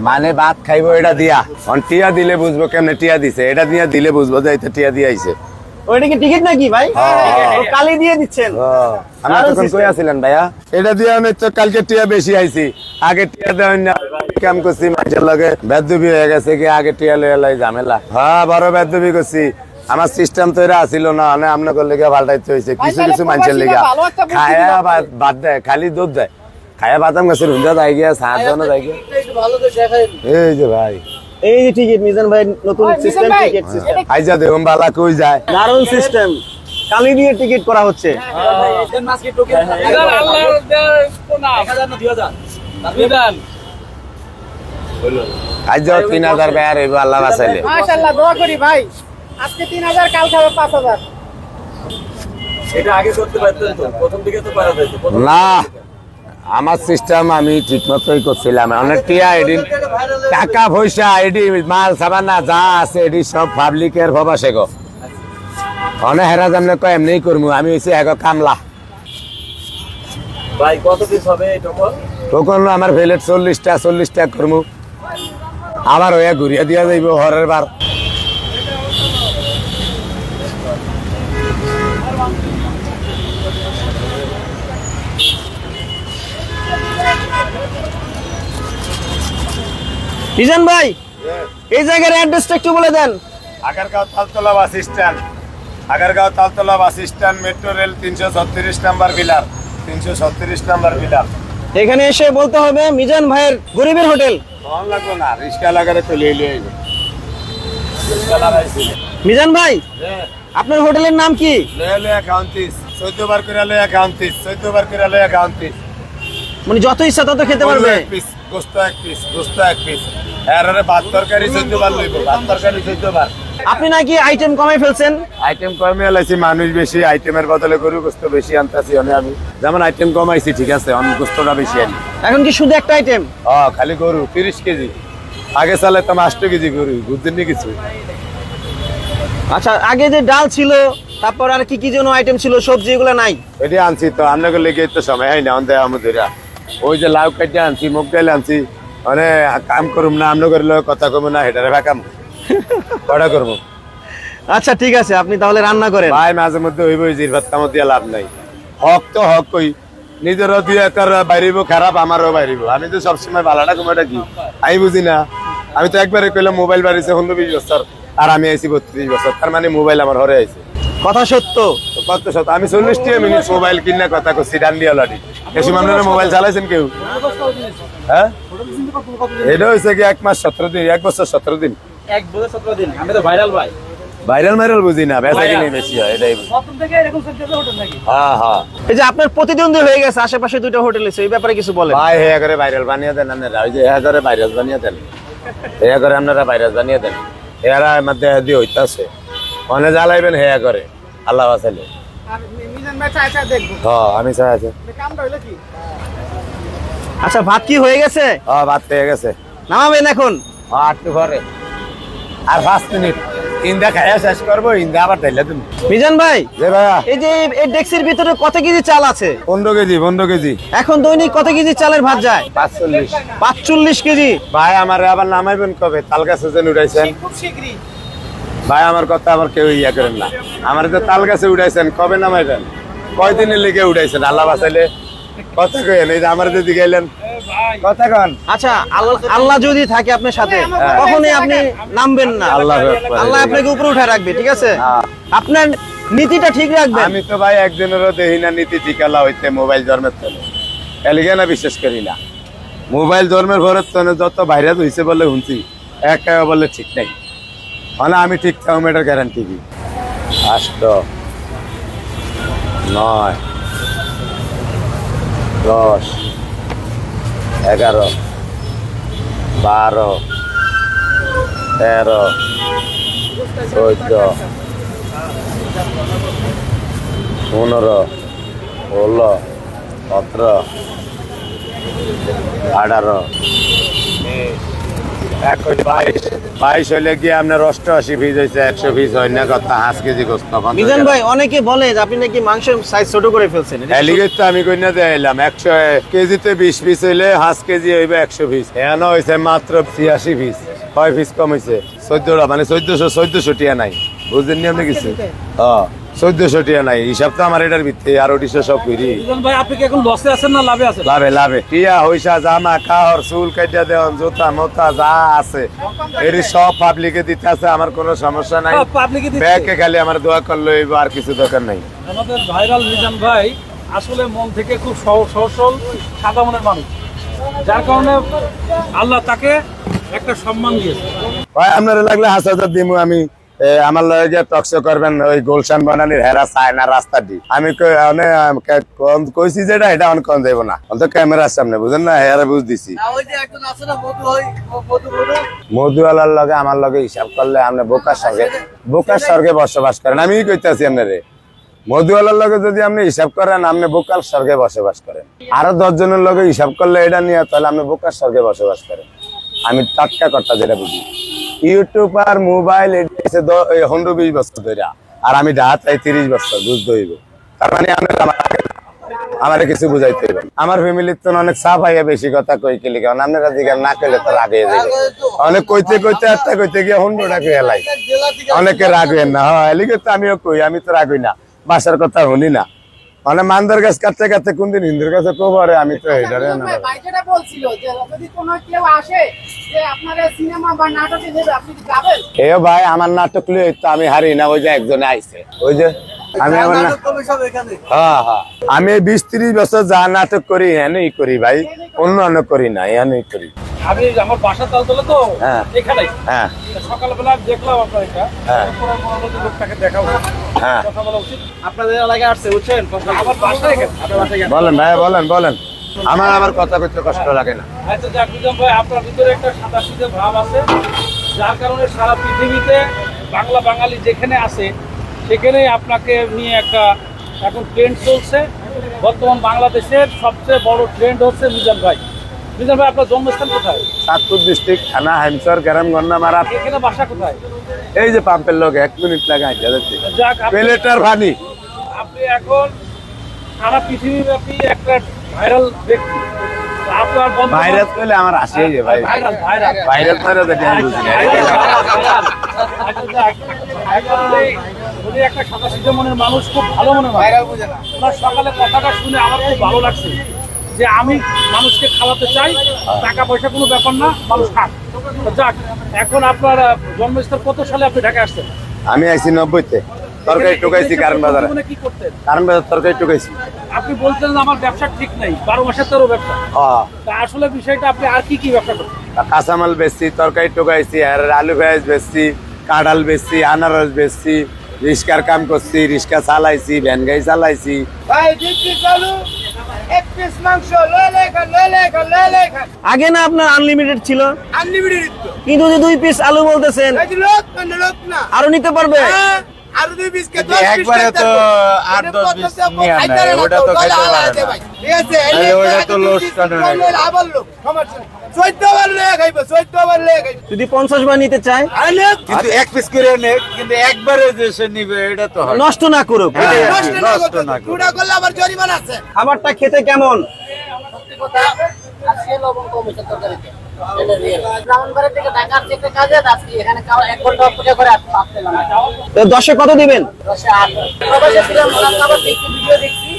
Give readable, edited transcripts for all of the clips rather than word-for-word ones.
মানে ভাত খাইবো এটা দিয়া টিয়া দিলে বুঝবো কেমনে টিয়া দিছে, এটা দিয়া দিলে বুঝবো যে এটা টিয়া দিয়ে আইছে। ওইটা কি টিকিট নাকি ভাই? কালি দিয়ে দিচ্ছেন। আমরা তখন কই আছিলেন ভাইয়া? এটা দিয়ে আমি তো কালকে টিয়া বেশি আইছি, আগে টিয়া দেওয়া না কাম করছি, মাঝে লগে বেদবি হয়ে গেছে কি আগে টিয়া লয়ে লাই ঝামেলা। হ্যাঁ বড় বেদবি করছি, আমার সিস্টেম তো এরা আসিল না, মানে আপনার লেগে পাল্টাইতে হয়েছে কিছু কিছু মানুষের লেগে। খায়া বাদ দেয়, খালি দুধ দেয়, খায়া বাদাম গাছের হুন্দা যাই গিয়া সাহায্য দেওয়া যাই গিয়া। এই যে ভাই এই যে টিকিট মিজান ভাই নতুন সিস্টেম, টিকিট সিস্টেম আইজা দেখুন বালা কই যায়, দারুণ সিস্টেম। কালি দিয়ে টিকিট করা হচ্ছে। আজ 3000 বেয়ার হইব আল্লাহ বাঁচাইলে। মাশাআল্লাহ দোয়া করি ভাই, আজকে 3000 কাল খাবে 5000। এটা আগে করতে পারতেন তো, প্রথম দিকে তো পারা যেত না। আমার সিস্টেম আমি ঠিক মতোই করছিলাম, অনেক টিয়া এডি টাকা পয়সা এডি মাল সাবানা যা আছে এডি সব পাবলিকের ভবাসে গো। অনেক হেরা জানলে কয় এমনি করবো, আমি হইছি এক কামলা। ভাই কত পিস হবে তখন আমার ভেলেট 40টা করবো, আবার ওয়া ঘুরিয়া দিয়া যাইব হরের বার। মিজান ভাই এই জায়গার অ্যাড্রেসটা একটু বলে দেন। Agargaon Taltala bus stand, Agargaon Taltala bus stand, metro rail 336 number pillar, 336 number pillar. এখানে এসে বলতে হবে মিজান ভাইয়ের গরিবের হোটেল। ফোন লাগবে না, রিস্কা লাগারে তো লিয়ে আইবে। মিজান ভাই আপনার হোটেলের নাম কি? লয়া 31, 14 বার করে লয়া 31, 14 বার করে লয়া 31। মানে যত ইচ্ছা তত খেতে পারবে। এক পিস গোস্ত, এক পিস গোস্ত, এক পিস। এরারে ভাত তরকারি 14 বার লইব, ভাত তরকারি 14 বার। আপনি নাকি আইটেম কমাই ফেলছেন? আইটেম কমে লাইছি, মানুষ বেশি, আইটেমের বদলে গরু গোস্ত বেশি আনতাছি। আমি যেমন আইটেম কমাইছি ঠিক আছে, অন্য গোস্তটা বেশি আনি। এখন কি শুধু একটা আইটেম? খালি গরু 30 কেজি, আগে চালাইতাম 8 কেজি গরু, বুঝছেন নি কিছু। আচ্ছা আগে যে ডাল ছিল, তারপর আর কি কি যেন আইটেম ছিল, সবজি এগুলো নাই? এটি আনছি তো, আপনাকে লেগে তো সময় হয় না অন্ধে আমাদের। ওই যে লাউ কাটিয়ে আনছি, মুগ ডাল আনছি, মানে কাম করুম না আপনাদের কথা কম না, হেটারে ভাকাম কটা করবো। আচ্ছা ঠিক আছে, আপনি তাহলে রান্না করেন। ভাই মাঝে মধ্যে হইব, জিরভাত কামত দিয়ে লাভ নাই। হক তো হক কই, নিজেরও দুই একটার বাইরিব খারাপ, আমারও বাইরিব। আমি তো সবসময় ভালোটা কমাটা কি আমি বুঝি না। আমি তো একবারে কইলাম মোবাইল বাড়িছে 19-20 বছর, আর আমি আইছি 32 বছর, তার মানে মোবাইল আমার ঘরে আইছে। কথা সত্য। কত সত্য, আমি 40টা মিনিট মোবাইল কিনা কথা করছি ডান্ডি আলাডি। এসে আপনারা মোবাইল চালাইছেন কেউ? হ্যাঁ এটা হয়েছে কি 1 মাস 17 দিন, 1 বছর 17 দিন। 1 বছর 17 দিন। আমি তো ভাইরাল ভাই, ভাইরাল বুঝি না, বেচা কিনে বেশি হয় এটাই। হ্যাঁ হ্যাঁ। এই যে আপনার প্রতিদ্বন্দ্বী হয়ে গেছে আশেপাশে 2টা হোটেল আছে, এই ব্যাপারে কিছু বলেন। ভাই হে করে ভাইরাল বানিয়ে দেন আপনারা, ওই যে হে করে ভাইরাল বানিয়ে দেন, হে করে আপনারা ভাইরাল বানিয়ে দেন। এরা মধ্যে দিয়ে হইতাছে অনেক জ্বালাইবেন হে করে, আল্লাহ বাঁচাইলে। হ্যাঁ আমি চাই আছে। আচ্ছা ভাত কি হয়ে গেছে? হ্যাঁ ভাত পেয়ে গেছে, নামাবেন এখন? একটু পরে, আর 5 মিনিট ইন্দা খাইয়া শেষ করবো, ইন্দা আবার ঢাইলে তুমি। মিজান ভাই যে ভাইয়া এই যে এই ডেক্সির ভিতরে কত কেজি চাল আছে? 15 কেজি। এখন দৈনিক কত কেজি চালের ভাত যায়? 45। 45 কেজি। ভাই আমার আবার নামাইবেন কবে? তাল গাছে যেন উঠাইছেন ভাই, আমার কথা আবার কেউ ইয়া করেন না। আমার তো তাল গাছে উঠাইছেন, কবে নামাইবেন? কয়দিনের লেগে উঠাইছেন আল্লাহ বাঁচাইলে? কথা কইেন, এই যে আমার দিদি গাইলেন কথা কন। আচ্ছা আল্লাহ যদি থাকে আপনার সাথে, কখনোই আপনি নামবেন না। আল্লাহ আপনাকে উপরে উঠে রাখবে, ঠিক আছে? আপনার নীতিটা ঠিক রাখবেন। আমি তো ভাই একদিনেরও দেখি না নীতি ঠিকালা হইতে মোবাইল জন্মের তলে, এলিগে না বিশ্বাস করি না। মোবাইল জন্মের ঘরের তলে যত ভাইরাস হয়েছে বলে শুনছি, একা বলে ঠিক নাই। মানে আমি ঠিক থাকবো এটার গ্যারান্টি কি? 8, 9, 10, 11, 12, 13, 14, 15, 16, 17, 18, এখন 22 হইলে কি আপনার 88 পিস হয়েছে, 100 পিস হয় না কথা 5 কেজি গোস্ত। মিজান ভাই অনেকে বলে যে আপনি নাকি মাংসের সাইজ ছোট করে ফেলছেন, এটা কি এলিগে তো আমি কইনা দিলাম 100 কেজিতে 20 পিস হইলে 5 কেজি হইবে 100 পিস, এখানে হয়েছে মাত্র 86 পিস। 6 পিস কম হয়েছে, 14টা মানে 1400 টিয়া নাই, বুঝলেন নি আপনি কিছু? হ্যাঁ 1400 টিয়া নাই, হিসাব তো আমার এটার ভিত্তি আর ওটিশো সব করি। ভাই আপনি কি এখন লসে আছেন না লাভে আছেন? লাভে টিয়া হইসা জামা কাহর চুল কাটিয়া দেওয়ান জুতা মোতা যা আছে এর সব পাবলিকে দিতে আছে, আমার কোনো সমস্যা নাই। পাবলিকে দিচ্ছে। ব্যাংকে খালি আমার দোয়া করলে হইব, আর কিছু দরকার নাই। আমাদের ভাইরাল মিজান ভাই আসলে মন থেকে খুব সরল সাদা মনের মানুষ, যার কারণে আল্লাহ তাকে একটা সম্মান দিয়েছে। ভাই আপনারা লাগলে 1000 দিমু আমি, আমার লগে যে টকশো করবেন ওই গোলশান বানানির হেরা চায় না রাস্তা দি, আমি কইছি যেটা এটা অন কোন দেব না, অন্ত ক্যামেরার সামনে বুঝেন না, হেরা বুঝ দিছি। মধুওয়ালার লগে আমার লগে হিসাব করলে আপনি বোকার স্বর্গে বসবাস করেন। আমি কইতাছি আপনারে, মধুওয়ালার লগে যদি আপনি হিসাব করেন আপনি বোকার স্বর্গে বসবাস করেন, আরো 10 জনের লগে হিসাব করলে এটা নিয়ে তাহলে আপনি বোকার স্বর্গে বসবাস করেন। আমি টাটকা কথা যেটা বুঝি, ইউটিউব আর মোবাইল 120 বছর ধরে, আর আমি ঢাকায় 30 বছর, বুঝতে হইব। তার মানে আমার কিছু বুঝাইতে হইব। আমার ফ্যামিলির তো অনেক সাফ হইয়া বেশি কথা কই কি লিখে আপনারা দিকে না কইলে তো রাগে যাবে, অনেক কইতে একটা কইতে গিয়ে 100টা কই এলাই, অনেকে রাগ হইেন না। হ্যাঁ এলিগে তো আমিও কই, আমি তো রাগ হই না, বাসার কথা শুনি না, মানে মান্দার গাছ কাটতে কাটতে কোনদিন হিন্দুর কাছে কবরে আমি তো হেডারে না। ভাই যেটা বলছিল যে যদি কোনো কেউ আসে যে আপনারা সিনেমা বা নাটকে যাবে, আপনি কি যাবেন? এ ভাই আমার নাটক লই তো আমি হারি না, ওই যে একজনে আইছে, ওই যে আমি আমার হ্যাঁ আমি 20-30 বছর যা নাটক করি এনই করি ভাই, অন্য করি না, এনই করি। আমি আমার বাসা তালতলা তো হ্যাঁ। এখানেই, হ্যাঁ সকালবেলা দেখলাম আপনার এটা, হ্যাঁ। লোকটাকে দেখা উচিত, হ্যাঁ কথা বলা উচিত। আপনাদের এলাকায় আসছে বুঝছেন? আমার বাসা এখানে, আপনার বাসা এখানে। বলেন ভাই বলেন, আমার কথা কইতে কষ্ট লাগে না। আচ্ছা যাক মিজান ভাই, আপনার ভিতরে একটা সাদাসিধে ভাব আছে, যার কারণে সারা পৃথিবীতে বাঙালি যেখানে আছে সেখানেই আপনাকে নিয়ে একটা এখন ট্রেন্ড চলছে। বর্তমান বাংলাদেশের সবচেয়ে বড় ট্রেন্ড হচ্ছে মিজান ভাই। মিজান ভাই আপনার জন্মস্থান কোথায়? চাঁদপুর ডিস্ট্রিক্ট, থানা হাইমসর, গ্রাম গন্না মারা। এখানে বাসা কোথায়? এই যে পাম্পের লোক 1 মিনিট লাগে আইতে যাচ্ছে, যাক প্লেটার পানি। আপনি এখন সারা পৃথিবীব্যাপী একটা ভাইরাল ব্যক্তি। আপনার ভাইরাস কইলে আমার আসেই যে ভাই, ভাইরাস যেটা আমি বুঝি না। উনি একটা সাদাসিধে মনের মানুষ, খুব ভালো মনের মানুষ। ওনার সকালে কথাটা শুনে আমার খুব ভালো লাগছে যে আমি মানুষকে খাওয়াতে চাই, টাকা পয়সা কোনো ব্যাপার না, মানুষ খাক। যাক, এখন আপনার জন্মস্থান কত সালে আপনি ঢাকা আসছেন? আমি আইছি 90-তে, তরকারি টুকাইছি কারণ বাজারে, কি করতেন? কারণ বাজার তরকারি টুকাইছি। আপনি বলছেন যে আমার ব্যবসা ঠিক নেই, 12 মাসের তেরো ব্যবসা। হ্যাঁ তা আসলে বিষয়টা আপনি আর কি ব্যবসা করতেন? কাঁচামাল বেচছি, তরকারি টুকাইছি, আর আলু পেঁয়াজ বেচছি, কাঁঠাল বেচছি, আনারস বেচছি, রিক্সার কাম করছি, রিক্সা চালাইছি, ভ্যান গাড়ি চালাইছি। ভাই দিচ্ছি চালু, এক পিস মাংস লয়ে খান। আগে না আপনার আনলিমিটেড ছিল, আনলিমিটেড তো। কিন্তু যে 2 পিস আলু বলতেছেন, এই যে লোক না। আরো নিতে পারবে? হ্যাঁ, আর 2 পিস কে 10 পিস একবারে তো 8-10 পিস নিয়ে আনা, ওটা তো খাইতে পারে না। ঠিক আছে, এই ওটা তো লস কাটে না। আবার লোক সমস্যা 14 বার লয়ে খাইবো, 14 বার লয়ে খাইবো। যদি 50 বার নিতে চায়, আরে কিন্তু 1 পিস করে নে, কিন্তু একবারে যে সে নিবে এটা তো হয়। নষ্ট না করুক। হ্যাঁ। নষ্ট নষ্ট না না করো, গুড়া করলে আবার জরিমানা আছে। খাবারটা খেতে কেমন? আজকে লবণ কম হয়েছে তরকারিতে। ব্রাহ্মণবাড়িয়া থেকে ঢাকার থেকে কাজে আসছি, এখানে 1 ঘন্টা অপেক্ষা করে আসতে পেলাম। তো 10-এ কত দিবেন? 10-এ 8। প্রবাসে ছিলাম, খাবার দেখছি, ভিডিও দেখছি,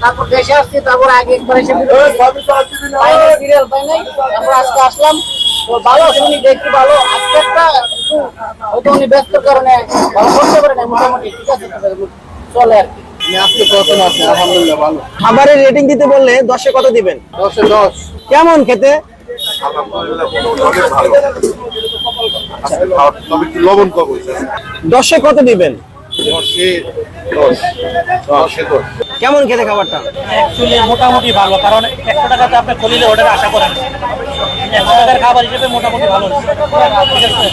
তারপর দেশে আসছি, তারপর আগে একবার এসে সিরিয়াল পাই নাই, তারপর আজকে আসলাম। তো ভালো শুনি, দেখছি ভালো। আজকে একটা হয়তো উনি ব্যস্ত কারণে ভালো করতে পারে না, মোটামুটি ঠিক আছে, চলে আর কি। আজকে প্রথম আছে, আলহামদুলিল্লাহ ভালো। খাবারের রেটিং দিতে বললে 10-এ কত দিবেন? 10-এ 10। কেমন খেতে? লবণ কম হইছে। 10-এ কত দিবেন? কেমন খেতে খাবারটা? অ্যাকচুয়ালি মোটামুটি ভালো, কারণ 100 টাকাতে আপনি খলিলে অর্ডার আশা করেন 100 টাকার খাবার হিসেবে মোটামুটি ভালো হচ্ছে। ঠিক আছে,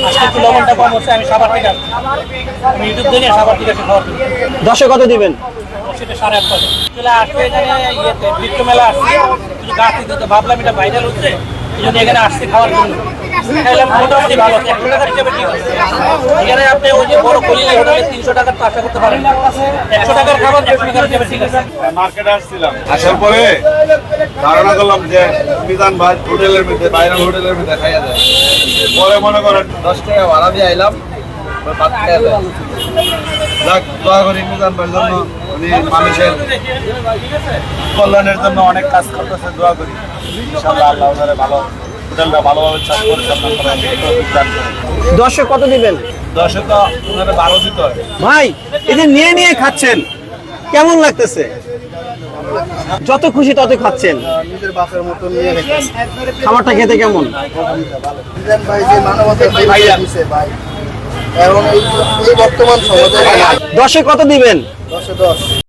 আজকে একটু লবণটা কম হচ্ছে, আমি সাবার থেকে আসছি, আমি ইউটিউব দেখে সাবার থেকে আসি খাবার থেকে। 10-এ কত দিবেন? সেটা 8.5 টাকা। চলে আসছে এখানে ইয়েতে বৃত্ত মেলা আসছে, কিছু গাছ দিতে ভাবলাম এটা ভাইরাল হচ্ছে, এই জন্য এখানে আসছি খাওয়ার জন্য। খাইলাম মোটামুটি ভালো 100 টাকার হিসাবে ঠিক আছে। এখানে আপনি ওই যে বড় কলিলা হোটেলে 300 টাকার তো আশা করতে পারেন না। 100 টাকার খাবার 100 টাকার হিসাবে ঠিক আছে। মার্কেটে আসছিলাম, আসার পরে ধারণা করলাম যে মিজান ভাই হোটেলের মধ্যে বাইরের হোটেলের মধ্যে খাইয়া যায়। পরে মনে করেন 10 টাকা ভাড়া দিয়ে আইলাম, ভাত খাইয়া যায়। যাক, দোয়া করি মিজান ভাইয়ের জন্য, উনি মানুষের কল্যাণের জন্য অনেক কাজ করতেছে, দোয়া করি ইনশাআল্লাহ আল্লাহ ওনারে ভালো হোটেলটা ভালোভাবে পরিচালনা করেন, দান করেন। দর্শক কত দিবেন? 10 তো ওনারে 12 দিতে হয়। ভাই এই যে নিয়ে নিয়ে খাচ্ছেন কেমন লাগতেছে? যত খুশি তত খাচ্ছেন, নিজের বাপের মতো নিয়ে রেখেছে। খাবারটা খেতে কেমন? মিজান ভাই যে মানবতার পরিচয় দিছে ভাই, এবং এই বর্তমান সমাজে দর্শক কত দিবেন? 10-10